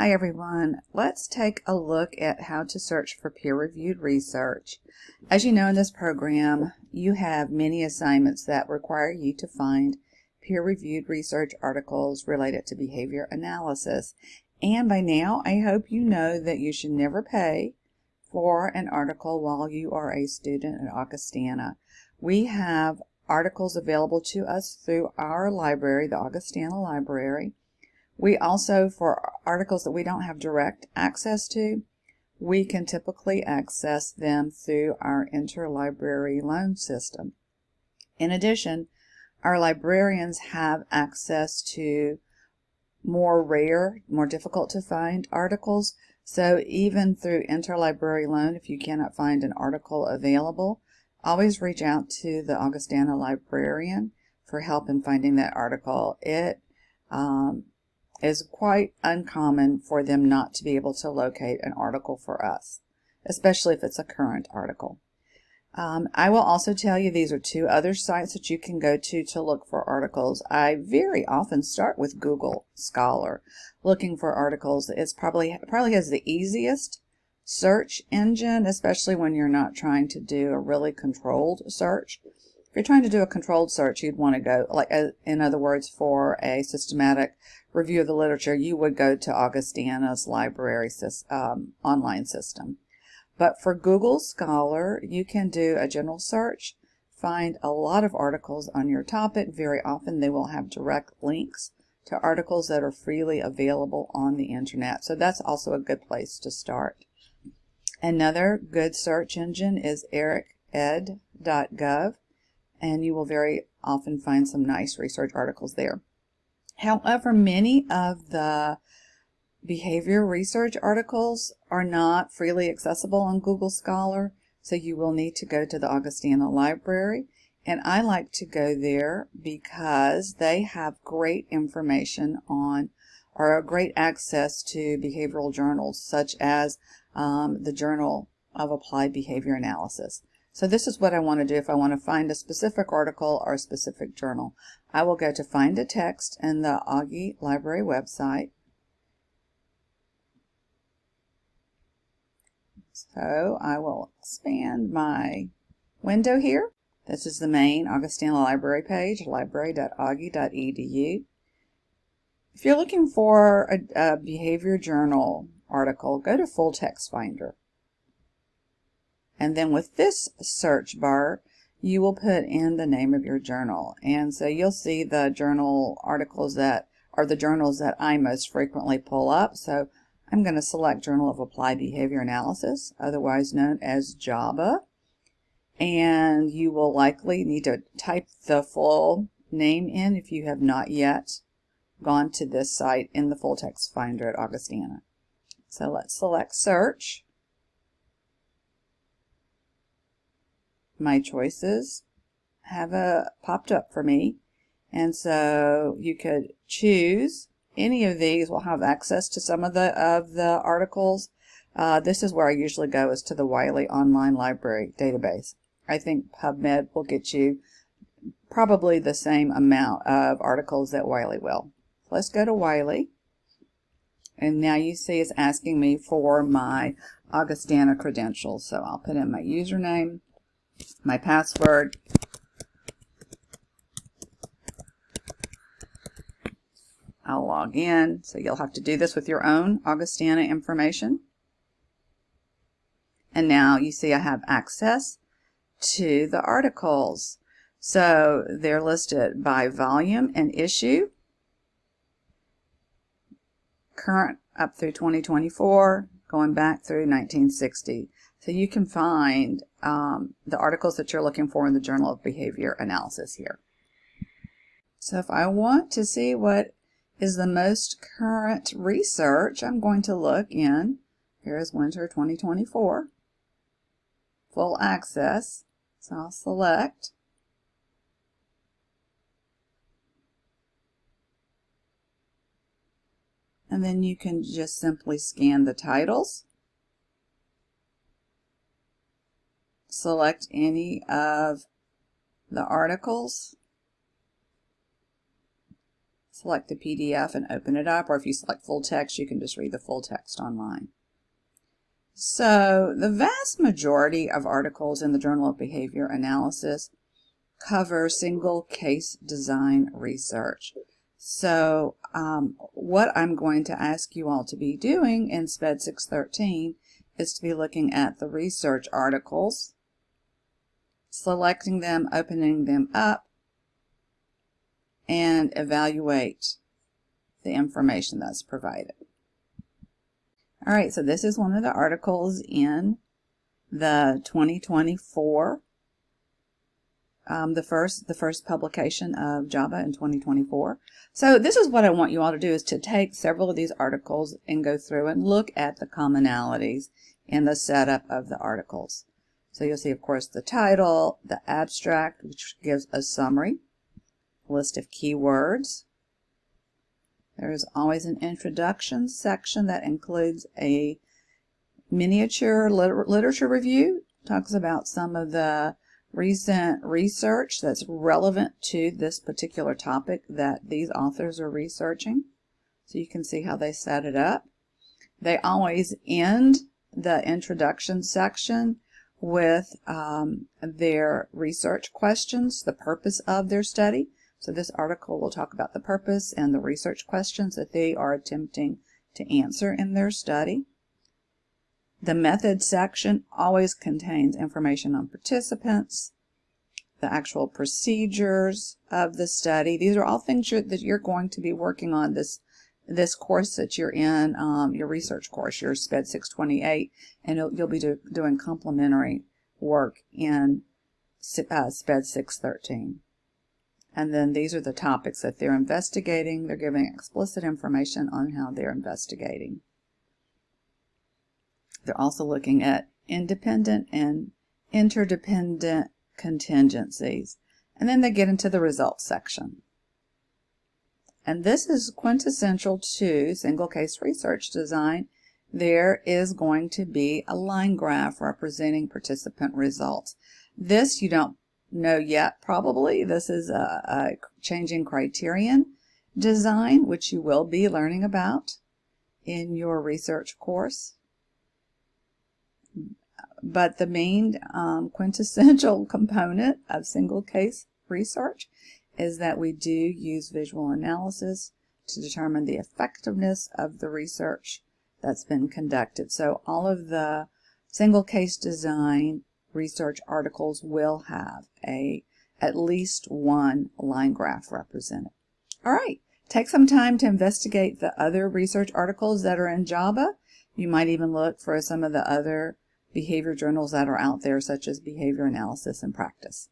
Hi everyone, let's take a look at how to search for peer-reviewed research. As you know, in this program you have many assignments that require you to find peer-reviewed research articles related to behavior analysis. And by now I hope you know that you should never pay for an article while you are a student at Augustana. We have articles available to us through our library, the Augustana Library. We also, for articles that we don't have direct access to, we can typically access them through our interlibrary loan system. In addition, our librarians have access to more rare, more difficult to find articles. So even through interlibrary loan, if you cannot find an article available, always reach out to the Augustana librarian for help in finding that article. It is quite uncommon for them not to be able to locate an article for us, especially if it's a current article. I will also tell you these are two other sites that you can go to look for articles. I very often start with Google Scholar looking for articles. It probably has the easiest search engine, especially when you're not trying to do a really controlled search. If you're trying to do a controlled search, you'd want to go, like, in other words, for a systematic review of the literature, you would go to Augustana's library online system. But for Google Scholar, you can do a general search, find a lot of articles on your topic. Very often they will have direct links to articles that are freely available on the internet. So that's also a good place to start. Another good search engine is ericed.gov. And you will very often find some nice research articles there. However, many of the behavior research articles are not freely accessible on Google Scholar, so you will need to go to the Augustana Library. And I like to go there because they have great information on, or great access to behavioral journals, such as the Journal of Applied Behavior Analysis. So this is what I want to do if I want to find a specific article or a specific journal. I will go to Find a Text in the Augie Library website. So I will expand my window here. This is the main Augustana Library page, library.augie.edu. If you're looking for a behavior journal article, go to Full Text Finder. And then with this search bar, you will put in the name of your journal. And so you'll see the journal articles that are the journals that I most frequently pull up. So I'm going to select Journal of Applied Behavior Analysis, otherwise known as JABA. And you will likely need to type the full name in if you have not yet gone to this site in the Full Text Finder at Augustana. So let's select Search. My choices have popped up for me, and so you could choose any of these. Will have access to some of the articles. This is where I usually go, is to the Wiley Online Library database. I think PubMed will get you probably the same amount of articles that Wiley will. Let's go to Wiley, and now you see it's asking me for my Augustana credentials. So I'll put in my username, my password, I'll log in. So you'll have to do this with your own Augustana information. And now you see I have access to the articles. So they're listed by volume and issue, current up through 2024, going back through 1960. So you can find the articles that you're looking for in the Journal of Behavior Analysis here. So if I want to see what is the most current research, I'm going to look in, here is winter 2024, full access. So I'll select. And then you can just simply scan the titles. Select any of the articles, select the PDF and open it up, or if you select full text, you can just read the full text online. So the vast majority of articles in the Journal of Behavior Analysis cover single case design research. So what I'm going to ask you all to be doing in SPED 613 is to be looking at the research articles, selecting them, opening them up, and evaluate the information that's provided. All right, so this is one of the articles in the 2024, the first publication of JABA in 2024. So this is what I want you all to do, is to take several of these articles and go through and look at the commonalities in the setup of the articles. So you'll see, of course, the title, the abstract, which gives a summary, list of keywords. There is always an introduction section that includes a miniature literature review. Talks about some of the recent research that's relevant to this particular topic that these authors are researching. So you can see how they set it up. They always end the introduction section with their research questions, the purpose of their study. So this article will talk about the purpose and the research questions that they are attempting to answer in their study. The method section always contains information on participants, the actual procedures of the study. These are all things that you're going to be working on this course that you're in, your research course, your SPED 628, and you'll be doing complementary work in SPED 613. And then these are the topics that they're investigating. They're giving explicit information on how they're investigating. They're also looking at independent and interdependent contingencies. And then they get into the results section. And this is quintessential to single case research design. There is going to be a line graph representing participant results. This you don't know yet, probably. This is a changing criterion design, which you will be learning about in your research course. But the main quintessential component of single case research is that we do use visual analysis to determine the effectiveness of the research that's been conducted. So all of the single case design research articles will have at least one line graph represented. All right, take some time to investigate the other research articles that are in JABA. You might even look for some of the other behavior journals that are out there, such as Behavior Analysis and Practice.